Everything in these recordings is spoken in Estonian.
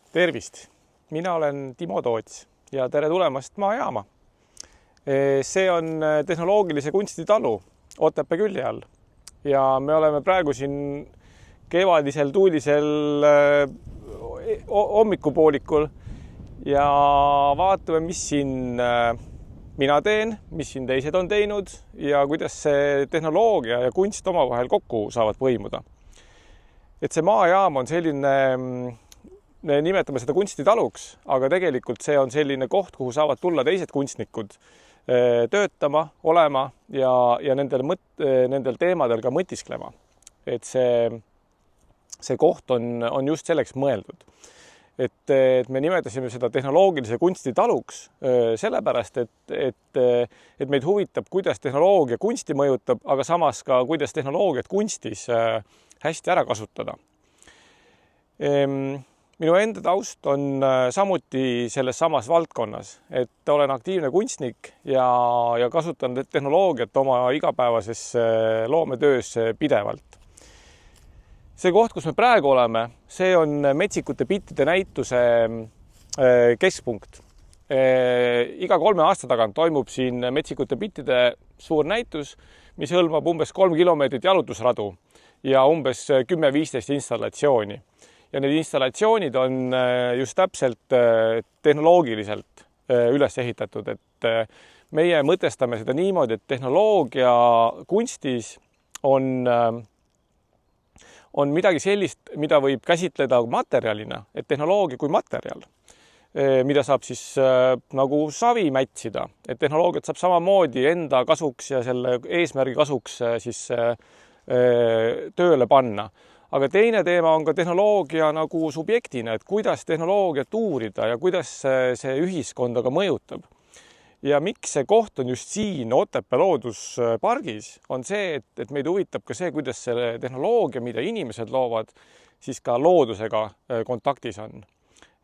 Tervist! Mina olen Timo Toots ja tere tulemast Maajaama. See on tehnoloogilise kunstitalu Otepää külje all ja me oleme praegu siin kevadisel tuulisel hommikupoolikul ja vaatame, mis siin mina teen, mis siin teised on teinud ja kuidas see tehnoloogia ja kunst omavahel kokku saavad põimuda. Et see Maajaam on selline, me nimetame seda kunstitaluks, aga tegelikult see on selline koht, kuhu saavad tulla teised kunstnikud töötama, olema ja nendel teemadel ka mõtisklema. Et see koht on just selleks mõeldud. Et me nimetasime seda tehnoloogilise kunstitaluks sellepärast, et meid huvitab, kuidas tehnoloogia kunsti mõjutab, aga samas ka, kuidas tehnoloogiat kunstis hästi ära kasutada. Minu enda taust on samuti selles samas valdkonnas, et olen aktiivne kunstnik ja kasutan tehnoloogiat oma igapäevases loometöös pidevalt. See koht, kus me praegu oleme, see on metsikute bittide näituse keskpunkt. Iga 3 aasta tagant toimub siin metsikute bittide suur näitus, mis hõlmab umbes 3 kilomeetrit jalutusradu ja umbes 10-15 installatsiooni. Ja need installatsioonid on just täpselt tehnoloogiliselt üles ehitatud, et meie mõtestame seda niimoodi, et tehnoloogia kunstis on midagi sellist, mida võib käsitleda materjalina, et tehnoloogia kui materjal, mida saab siis nagu savi mätsida, et tehnoloogiat saab samamoodi enda kasuks ja selle eesmärgi kasuks siis tööle panna. Aga teine teema on ka tehnoloogia nagu subjektina, et kuidas tehnoloogiat uurida ja kuidas see ühiskonda ka mõjutab. Ja miks see koht on just siin Otepää looduspargis, on see, et meid huvitab ka see, kuidas selle tehnoloogia, mida inimesed loovad, siis ka loodusega kontaktis on.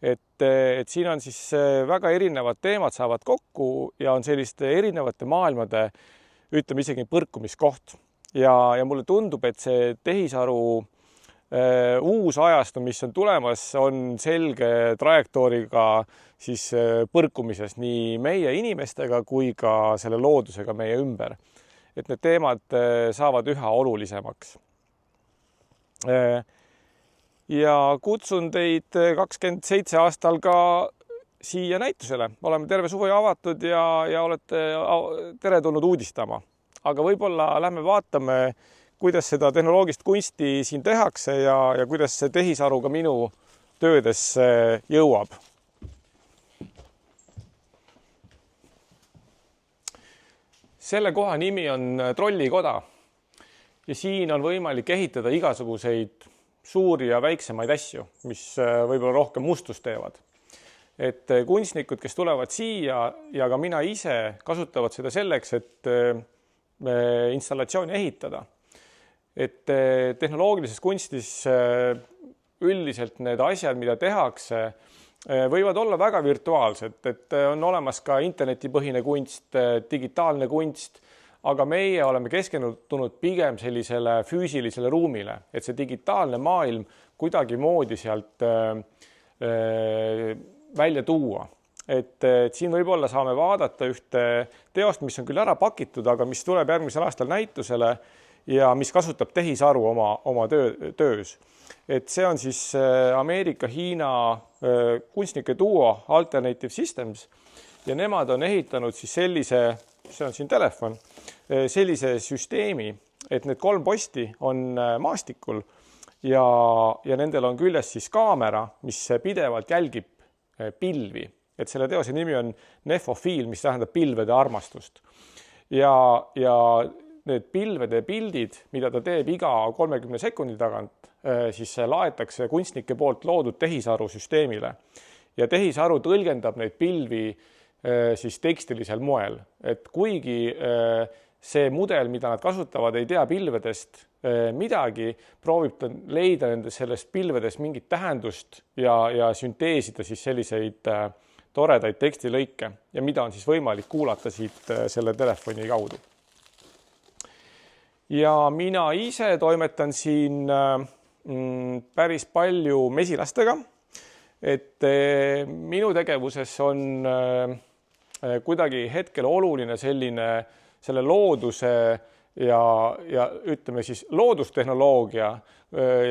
Et siin on siis väga erinevad teemad saavad kokku ja on selliste erinevate maailmade, ütleme isegi põrkumiskoht. Ja mulle tundub, et see tehisaru uus ajastu, mis on tulemas, on selge trajektooriga siis põrkumises nii meie inimestega kui ka selle loodusega meie ümber. Et need teemad saavad üha olulisemaks. Ja kutsun teid 27 aastal ka siia näitusele. Oleme terve suve avatud ja olete teretulnud uudistama. Aga võib-olla lähme vaatame, kuidas seda tehnoloogist kunsti siin tehakse ja kuidas see tehisaru ka minu töödesse jõuab. Selle koha nimi on Trollikoda ja siin on võimalik ehitada igasuguseid suuri ja väiksemaid asju, mis võib-olla rohkem mustust teevad. Et kunstnikud, kes tulevad siia ja ka mina ise kasutavad seda selleks, et installatsiooni ehitada. Et tehnoloogilises kunstis üldiselt need asjad, mida tehakse, võivad olla väga virtuaalsed, et on olemas ka internetipõhine kunst, digitaalne kunst, aga meie oleme keskendunud pigem sellisele füüsilisele ruumile, et see digitaalne maailm kuidagi moodi sealt välja tuua. Et siin võib-olla saame vaadata ühte teost, mis on küll ära pakitud, aga mis tuleb järgmisel aastal näitusele ja mis kasutab tehisaru oma töös. Et see on siis Ameerika-Hiina kunstnike duo Alternative Systems ja nemad on ehitanud siis sellise, see on siin telefon, sellise süsteemi, et need 3 posti on maastikul ja nendel on küljes siis kaamera, mis pidevalt jälgib pilvi. Et selle teose nimi on Nephofiil, mis tähendab pilvede armastust. Ja need pilvede pildid, mida ta teeb iga 30 sekundi tagant, siis laetakse kunstnike poolt loodud tehisaru süsteemile. Ja tehisaru tõlgendab neid pilvi siis tekstilisel moel. Et kuigi see mudel, mida nad kasutavad, ei tea pilvedest midagi, proovib ta leida sellest pilvedest mingit tähendust ja sünteesida siis selliseid toredaid tekstilõike ja mida on siis võimalik kuulata siit selle telefoni kaudu. Ja mina ise toimetan siin päris palju mesilastega. et minu tegevuses on kuidagi hetkel oluline selle looduse ja ütleme siis loodustehnoloogia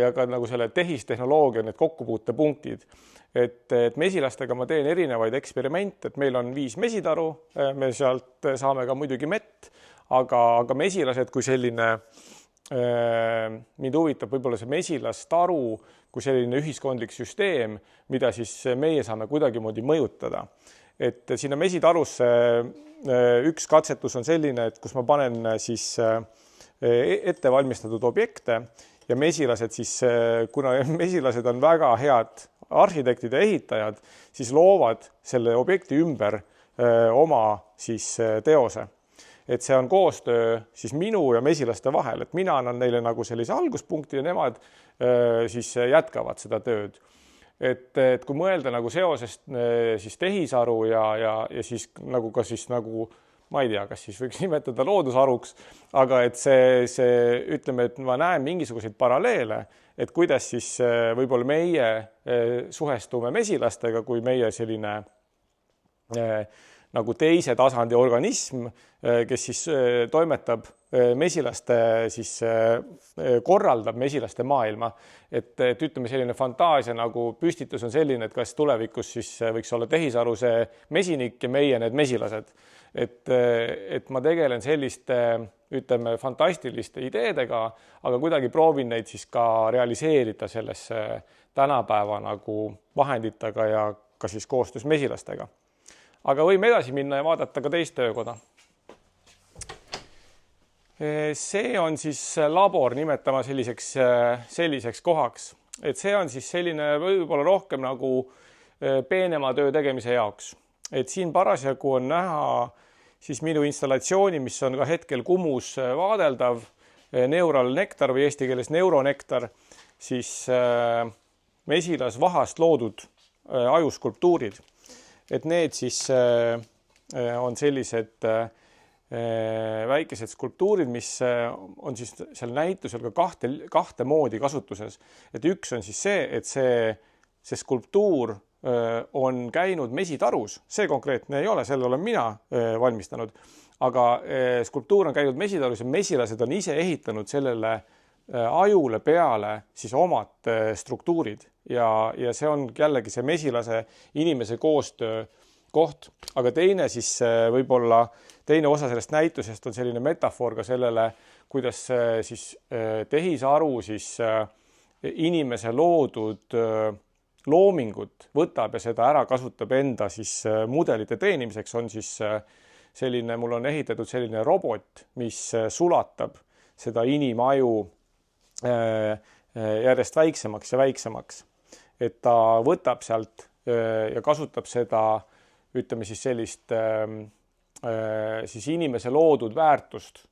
ja ka nagu selle tehistehnoloogia need kokkupuutepunktid. Et mesilastega ma teen erinevaid eksperimente, et meil on 5 mesitaru, me sealt saame ka muidugi mett, aga mesilased kui selline, mind huvitab võib-olla see mesilastaru kui selline ühiskondlik süsteem, mida siis meie saame kuidagimoodi mõjutada. Et sinna mesitarusse üks katsetus on selline, et kus ma panen siis ettevalmistatud objekte ja mesilased siis, kuna mesilased on väga head arhitektid ja ehitajad, siis loovad selle objekti ümber oma siis teose. Et see on koostöö siis minu ja mesilaste vahel, et mina annan neile nagu sellise alguspunkti ja nemad siis jätkavad seda tööd. Et kui mõelda nagu seosest siis tehisaru ja siis nagu ka siis nagu, ma ei tea, kas siis võiks nimetada loodusharuks, aga et see ütleme, et ma näen mingisuguseid paralleele, et kuidas siis võib-olla meie suhestume mesilastega, kui meie selline nagu teise tasandi organism, kes siis toimetab mesilaste, siis korraldab mesilaste maailma. Et ütleme, selline fantaasia nagu püstitus on selline, et kas tulevikus siis võiks olla tehisaru see mesinik ja meie need mesilased. Et ma tegelen selliste, ütleme, fantastiliste ideedega, aga kuidagi proovin neid siis ka realiseerida sellesse tänapäeva nagu vahenditega ja ka siis koostöös mesilastega. Aga võime edasi minna ja vaadata ka teist töökoda. See on siis labor nimetama selliseks kohaks. Et see on siis selline võib-olla rohkem nagu peenema töö tegemise jaoks. Et siin parasjagu on näha siis minu installatsiooni, mis on ka hetkel Kumus vaadeldav, Neural Nektar või eesti keeles Neuronektar, siis mesilasvahast loodud ajuskulptuurid. Et need siis on sellised väikesed skulptuurid, mis on siis seal näitusel ka kahte moodi kasutuses. Et üks on siis see, et see skulptuur on käinud mesitarus. See konkreetne ei ole, selle olen mina valmistanud. Aga skulptuur on käinud mesitarus ja mesilased on ise ehitanud sellele ajule peale siis omad struktuurid. Ja see on jällegi see mesilase inimese koostöö koht. Aga teine siis võib-olla teine osa sellest näitusest on selline metafoor ka sellele, kuidas siis tehisaru siis inimese loodud loomingut võtab ja seda ära kasutab enda siis mudelite treenimiseks. On siis selline, mul on ehitatud selline robot, mis sulatab seda inimaju järjest väiksemaks ja väiksemaks. Et ta võtab sealt ja kasutab seda, ütleme siis sellist siis inimese loodud väärtust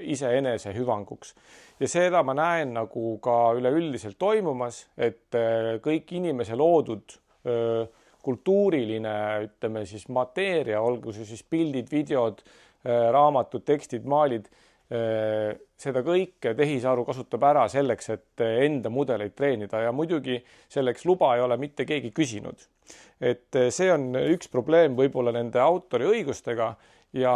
iseenese hüvanguks. Ja seda ma näen nagu ka üleüldiselt toimumas, et kõik inimese loodud kultuuriline, ütleme siis mateeria, olgu see siis pildid, videod, raamatud, tekstid, maalid, seda kõike tehisaru kasutab ära selleks, et enda mudeleid treenida ja muidugi selleks luba ei ole mitte keegi küsinud. Et see on üks probleem võib-olla nende autori õigustega ja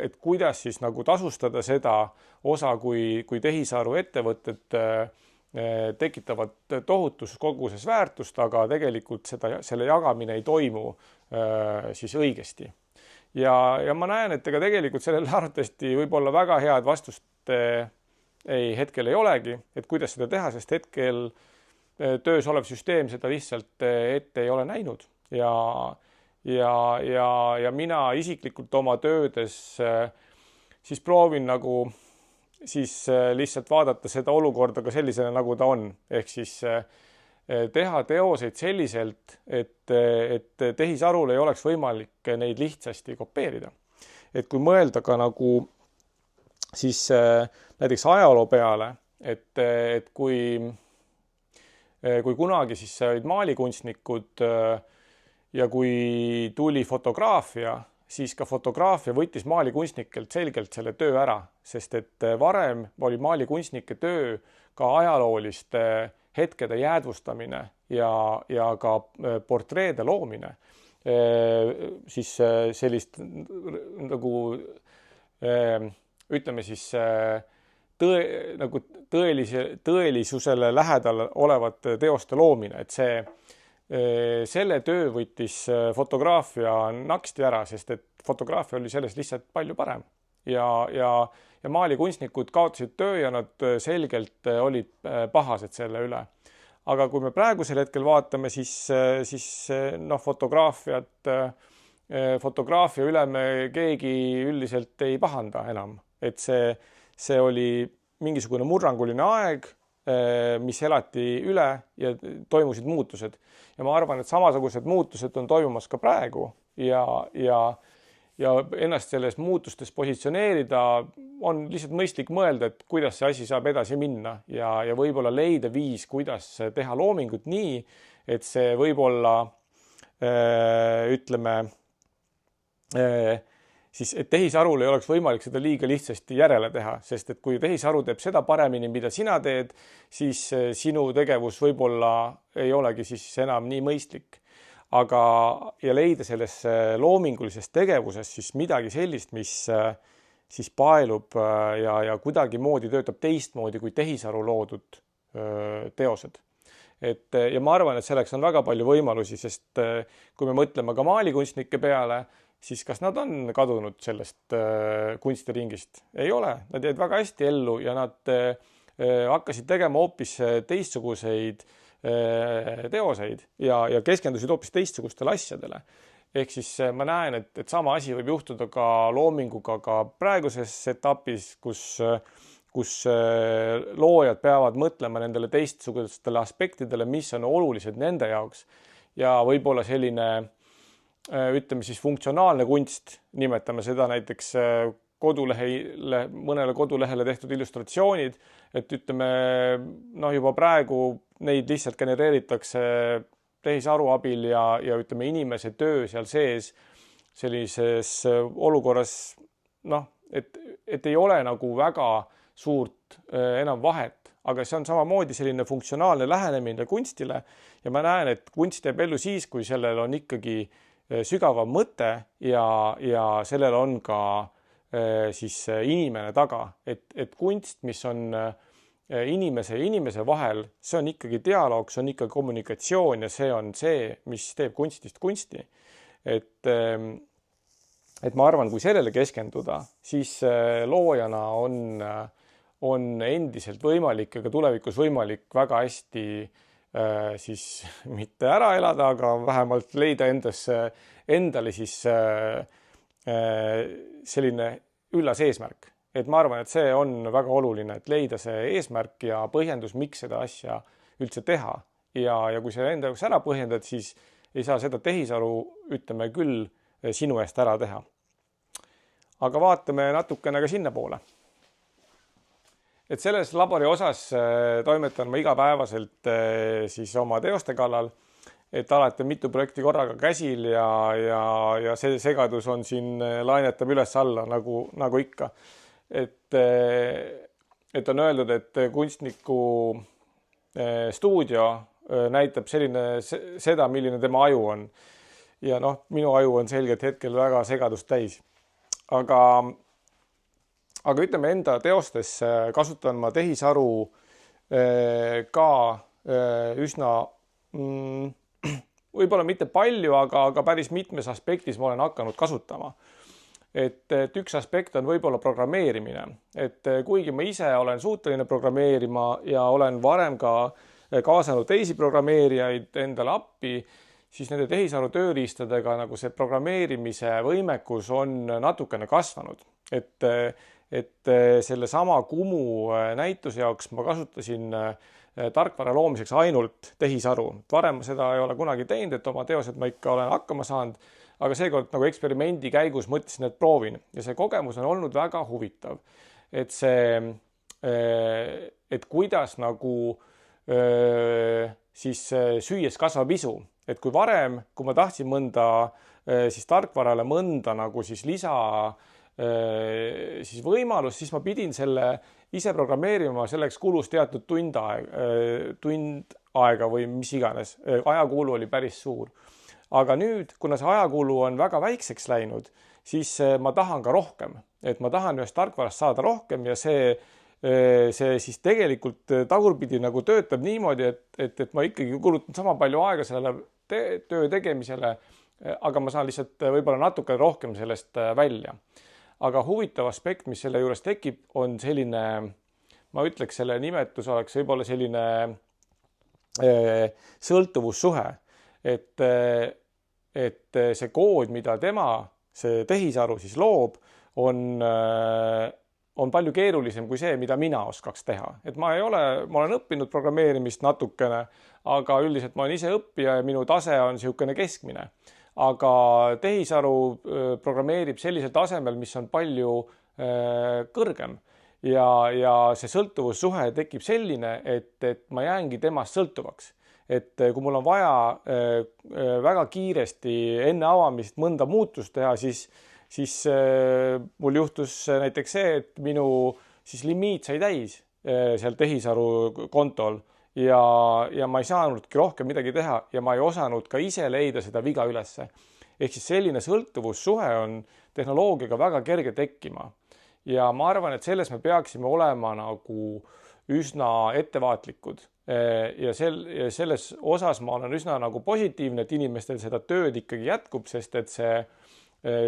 et kuidas siis nagu tasustada seda osa, kui tehisaru ettevõtted tekitavad tohutus koguses väärtust, aga tegelikult selle jagamine ei toimu siis õigesti. Ja ma näen, et ega tegelikult sellele arvatavasti võib-olla väga head vastust hetkel ei olegi, et kuidas seda teha, sest hetkel töös olev süsteem seda lihtsalt ette ei ole näinud. Ja mina isiklikult oma töödes siis proovin nagu siis lihtsalt vaadata seda olukorda ka sellisena, nagu ta on. Ehk siis teha teoseid selliselt, et tehisarul ei oleks võimalik neid lihtsasti kopeerida. Et kui mõelda ka nagu siis näiteks ajaloo peale, et kui kunagi siis olid maalikunstnikud ja kui tuli fotograafia, siis ka fotograafia võttis maalikunstnikelt selgelt selle töö ära, sest et varem oli maalikunstnike töö ka ajalooliste hetkede jäädvustamine ja ka portreede loomine, siis sellist nagu ütleme siis nagu tõelisusele lähedal olevate teoste loomine, et selle töö võttis fotograafia naksti ära, sest et fotograafia oli sellest lihtsalt palju parem ja maalikunstnikud kaotasid töö ja nad selgelt olid pahased selle üle. Aga kui me praegusel hetkel vaatame, siis fotograafia üle me keegi üldiselt ei pahanda enam, et see oli mingisugune murranguline aeg, mis elati üle ja toimusid muutused. Ja ma arvan, et samasugused muutused on toimumas ka praegu ja ennast selles muutustes positsioneerida on lihtsalt mõistlik mõelda, et kuidas see asi saab edasi minna ja võib-olla leida viis, kuidas teha loomingut nii, et see võib-olla ütleme siis, et tehisarul ei oleks võimalik seda liiga lihtsasti järele teha, sest et kui tehisaru teeb seda paremini, mida sina teed, siis sinu tegevus võib-olla ei olegi siis enam nii mõistlik. Ja leida selles loomingulises tegevuses siis midagi sellist, mis siis paelub ja kuidagi moodi töötab teistmoodi kui tehisaru loodud teosed. Ja ma arvan, et selleks on väga palju võimalusi, sest kui me mõtleme ka maalikunstnike peale, siis kas nad on kadunud sellest kunstiringist? Ei ole. Nad jäid väga hästi ellu ja nad hakkasid tegema hoopis teistsuguseid teoseid ja keskendusid hoopis teistsugustele asjadele. Ehk siis ma näen, et sama asi võib juhtuda ka loominguga ka praeguses etapis, kus loojad peavad mõtlema nendele teistsugustele aspektidele, mis on olulised nende jaoks. Ja võib-olla selline, ütleme siis funktsionaalne kunst, nimetame seda näiteks mõnele kodulehele tehtud illustratsioonid, et ütleme, juba praegu neid lihtsalt genereeritakse tehisaru abil ja ütleme inimese töö seal sees sellises olukorras, et ei ole nagu väga suurt enam vahet, aga see on samamoodi selline funktsionaalne lähenemine kunstile ja ma näen, et kunst jääb ellu siis, kui sellel on ikkagi sügavam mõte ja sellel on ka siis inimene taga, et kunst, mis on inimese ja inimese vahel, see on ikkagi dialoog, see on ikkagi kommunikatsioon ja see on see, mis teeb kunstist kunsti. Et ma arvan, kui sellele keskenduda, siis loojana on endiselt võimalik, aga tulevikus võimalik väga hästi siis mitte ära elada, aga vähemalt leida endale siis selline üllas eesmärk. Et ma arvan, et see on väga oluline, et leida see eesmärk ja põhjendus, miks seda asja üldse teha. Ja kui see enda jaoks ära põhjendad, siis ei saa seda tehisaru, ütleme küll, sinu eest ära teha. Aga vaatame natukene ka sinna poole. Et selles labori osas toimetan ma igapäevaselt siis oma teoste kallal, et alati on mitu projekti korraga käsil ja see segadus on siin lainetab üles alla nagu ikka. Et on öeldud, et kunstniku stuudio näitab seda, milline tema aju on. Ja minu aju on selgelt hetkel väga segadust täis. Aga ütleme enda teostes kasutan ma tehisaru ka üsna võib-olla mitte palju, aga päris mitmes aspektis ma olen hakanud kasutama. Et üks aspekt on võib-olla programmeerimine. Et kuigi ma ise olen suuteline programmeerima ja olen varem ka kaasanud teisi programmeerijaid endale appi, siis nende tehisaru tööriistadega nagu see programmeerimise võimekus on natukene kasvanud. Et selle sama Kumu näituse jaoks ma kasutasin tarkvara loomiseks ainult tehisaru. Varem seda ei ole kunagi teinud, et oma teosed ma ikka olen hakkama saanud, aga seekord nagu eksperimendi käigus mõtlesin, et proovin. Ja see kogemus on olnud väga huvitav. Et kuidas nagu siis süües kasvab isu. Et kui varem, kui ma tahtsin mõnda siis tarkvarale mõnda nagu siis lisa siis võimalus, siis ma pidin selle ise programmeerima, selleks kulus teatud tund aega või mis iganes. Ajakulu oli päris suur. Aga nüüd, kuna see ajakulu on väga väikseks läinud, siis ma tahan ka rohkem. Et ma tahan ühest tarkvarast saada rohkem ja see siis tegelikult tagurpidi nagu töötab niimoodi, et ma ikkagi kulutan sama palju aega sellele töö tegemisele, aga ma saan lihtsalt võib-olla natuke rohkem sellest välja. Aga huvitav aspekt, mis selle juures tekib, on selline, ma ütleks, selle nimetus oleks võib-olla selline sõltuvussuhe, et see kood, mida see tehisaru siis loob, on palju keerulisem kui see, mida mina oskaks teha. Et ma olen õppinud programmeerimist natukene, aga üldiselt ma olen ise õppija ja minu tase on niisugune keskmine. Aga tehisaru programmeerib sellisel tasemel, mis on palju kõrgem ja see sõltuvussuhe tekib selline, et ma jäängi temast sõltuvaks. Et kui mul on vaja väga kiiresti enne avamist mõnda muutust teha, siis mul juhtus näiteks see, et minu siis limiit sai täis seal tehisaru kontol ja ma ei saanudki rohkem midagi teha ja ma ei osanud ka ise leida seda viga ülesse. Ehk siis selline sõltuvussuhe on tehnoloogiaga väga kerge tekkima. Ja ma arvan, et selles me peaksime olema nagu üsna ettevaatlikud. Ja selles osas ma olen üsna nagu positiivne, et inimestel seda tööd ikkagi jätkub, sest et see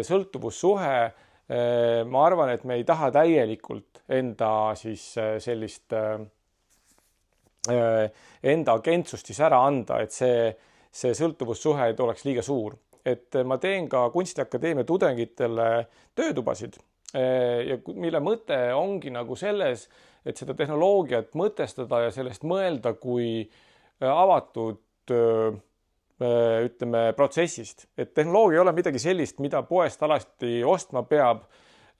sõltuvussuhe, ma arvan, et me ei taha täielikult enda siis sellist enda agentsust siis ära anda, et see sõltuvussuhe ei oleks liiga suur. Et ma teen ka Kunstiakadeemia tudengitele töötubasid, mille mõte ongi nagu selles, et seda tehnoloogiat mõtestada ja sellest mõelda kui avatud ütleme protsessist. Et tehnoloogia ei ole midagi sellist, mida poest alati ostma peab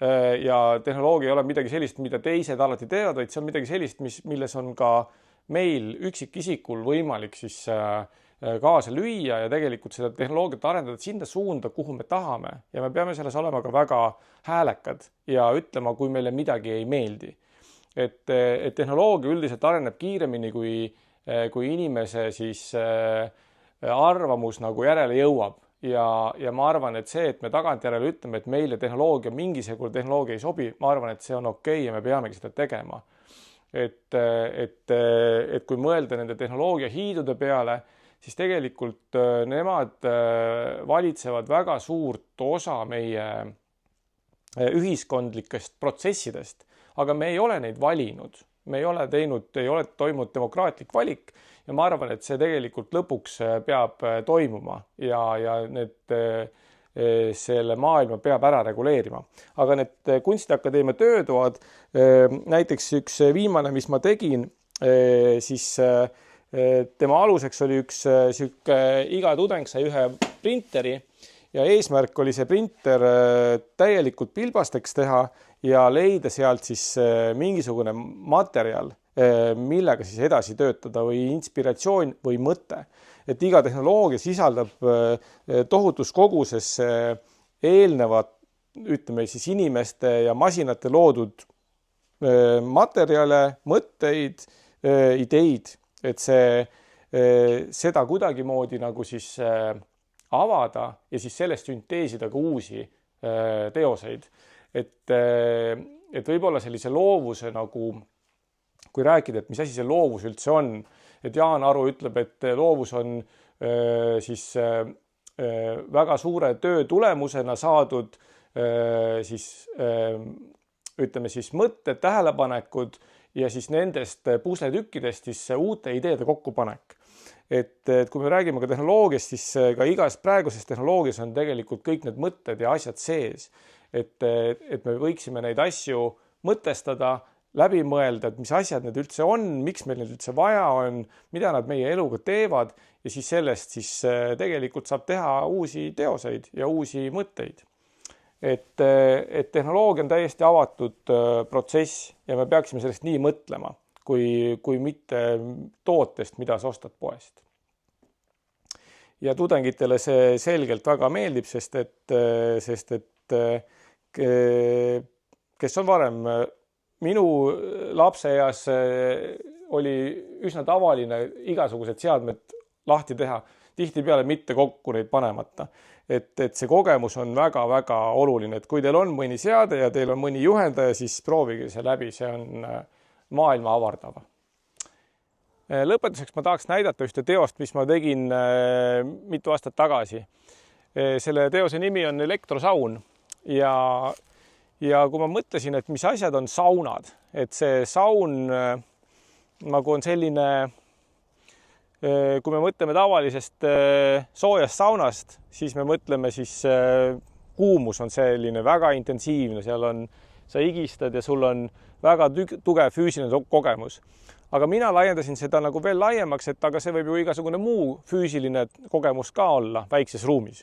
ja tehnoloogia ei ole midagi sellist, mida teised alati teevad, vaid see on midagi sellist, milles on ka meil üksikisikul võimalik siis kaasa lüüa ja tegelikult seda tehnoloogiat arendada sinna suunda, kuhu me tahame. Ja me peame selles olema ka väga häälekad ja ütlema, kui meile midagi ei meeldi. Et tehnoloogia üldiselt areneb kiiremini, kui inimese siis arvamus nagu järele jõuab. Ja ma arvan, et see, et me tagantjärele ütleme, et meile mingisugune tehnoloogia ei sobi, ma arvan, et see on okei ja me peamegi seda tegema. Et kui mõelda nende tehnoloogia hiidude peale, siis tegelikult nemad valitsevad väga suurt osa meie ühiskondlikest protsessidest, aga me ei ole neid valinud. Me ei ole toimunud demokraatlik valik ja ma arvan, et see tegelikult lõpuks peab toimuma ja selle maailma peab ära reguleerima. Aga need Kunstiakadeemia töötoad, näiteks üks viimane, mis ma tegin, siis tema aluseks oli iga tudeng sai ühe printeri ja eesmärk oli see printer täielikult pilbasteks teha ja leida sealt siis mingisugune materjal, millega siis edasi töötada või inspiratsioon või mõte. Et iga tehnoloogia sisaldab tohutus koguses eelnevat, ütleme siis inimeste ja masinate loodud materjale, mõtteid, ideid, et seda kuidagimoodi nagu siis avada ja siis sellest sünteesida ka uusi teoseid. Et võib-olla sellise loovuse nagu, kui rääkida, et mis asi see loovus üldse on, et Jaan Aru ütleb, et loovus on siis väga suure töö tulemusena saadud siis ütleme siis mõtted, tähelepanekud ja siis nendest pusletükkidest siis uute ideede kokkupanek. Et kui me räägime ka tehnoloogiast, siis ka igas praeguses tehnoloogias on tegelikult kõik need mõtted ja asjad sees. Et me võiksime neid asju mõtestada, läbi mõelda, et mis asjad need üldse on, miks meil need üldse vaja on, mida nad meie eluga teevad ja siis sellest siis tegelikult saab teha uusi teoseid ja uusi mõtteid. Et tehnoloogia on täiesti avatud protsess ja me peaksime sellest nii mõtlema, kui mitte tootest, mida sa ostad poest. Ja tudengitele see selgelt väga meeldib, sest et kes on varem. Minu lapseeas oli üsna tavaline igasugused seadmed lahti teha, tihtipeale mitte kokku neid panemata. Et see kogemus on väga-väga oluline, et kui teil on mõni seade ja teil on mõni juhendaja, siis proovige see läbi, see on maailma avardava. Lõpetuseks ma tahaks näidata ühte teost, mis ma tegin mitu aastat tagasi. Selle teose nimi on Elektrosaun ja kui ma mõtlesin, et mis asjad on saunad, et see saun nagu on selline, kui me mõtleme tavalisest soojast saunast, siis me mõtleme kuumus on selline väga intensiivne, seal on, sa higistad ja sul on väga tugev füüsiline kogemus. Aga mina laiendasin seda nagu veel laiemaks, et aga see võib ju igasugune muu füüsiline kogemus ka olla väikses ruumis.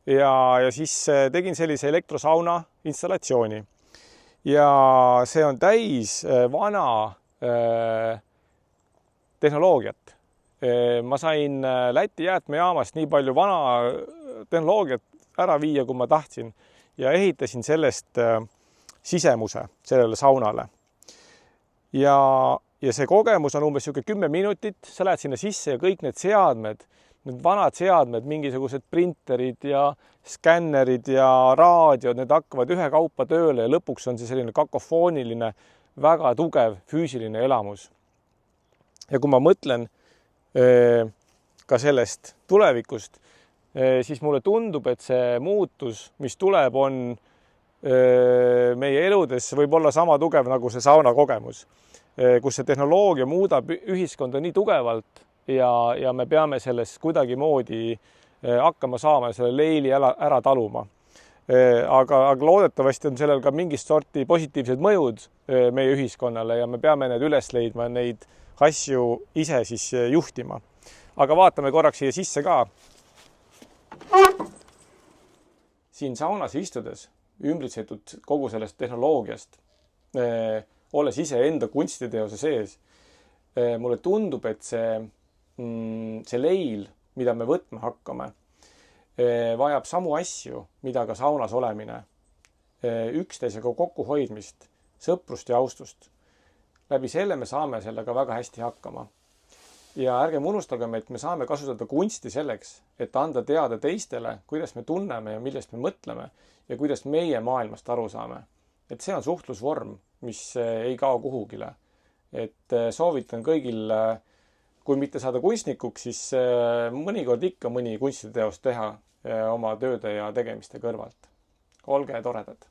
Ja siis tegin sellise elektrosauna installatsiooni. Ja see on täis vana tehnoloogiat. Ma sain Läti jäätmejaamast nii palju vana tehnoloogiat ära viia, kui ma tahtsin ja ehitasin sellest sisemuse sellele saunale. Ja see kogemus on umbes 10 minutit, sa lähed sinna sisse ja kõik need seadmed, need vanad seadmed, mingisugused printerid ja skännerid ja raadiod, need hakkavad ühekaupa tööle ja lõpuks on see selline kakofooniline, väga tugev füüsiline elamus. Ja kui ma mõtlen ka sellest tulevikust, siis mulle tundub, et see muutus, mis tuleb, on meie eludes võib olla sama tugev nagu see sauna kogemus, kus see tehnoloogia muudab ühiskonda nii tugevalt ja me peame selles kuidagimoodi hakkama saama ja selle leili ära taluma. Aga loodetavasti on sellel ka mingist sorti positiivsed mõjud meie ühiskonnale ja me peame need üles leidma, neid asju ise siis juhtima. Aga vaatame korraks siia sisse ka. Siin saunas istudes, ümbritsetud kogu sellest tehnoloogiast, olles ise enda kunstiteose sees, mulle tundub, et see leil, mida me võtma hakkame, vajab samu asju, mida ka saunas olemine, üksteisega kokkuhoidmist, sõprust ja austust. Läbi selle me saame sellega väga hästi hakkama. Ja ärgem unustagem, et me saame kasutada kunsti selleks, et anda teada teistele, kuidas me tunneme ja millest me mõtleme ja kuidas meie maailmast aru saame. Et see on suhtlusvorm, mis ei kao kuhugile. Et soovitan kõigil, kui mitte saada kunstnikuks, siis mõnikord ikka mõni kunstiteost teha oma tööde ja tegemiste kõrvalt. Olge toredad!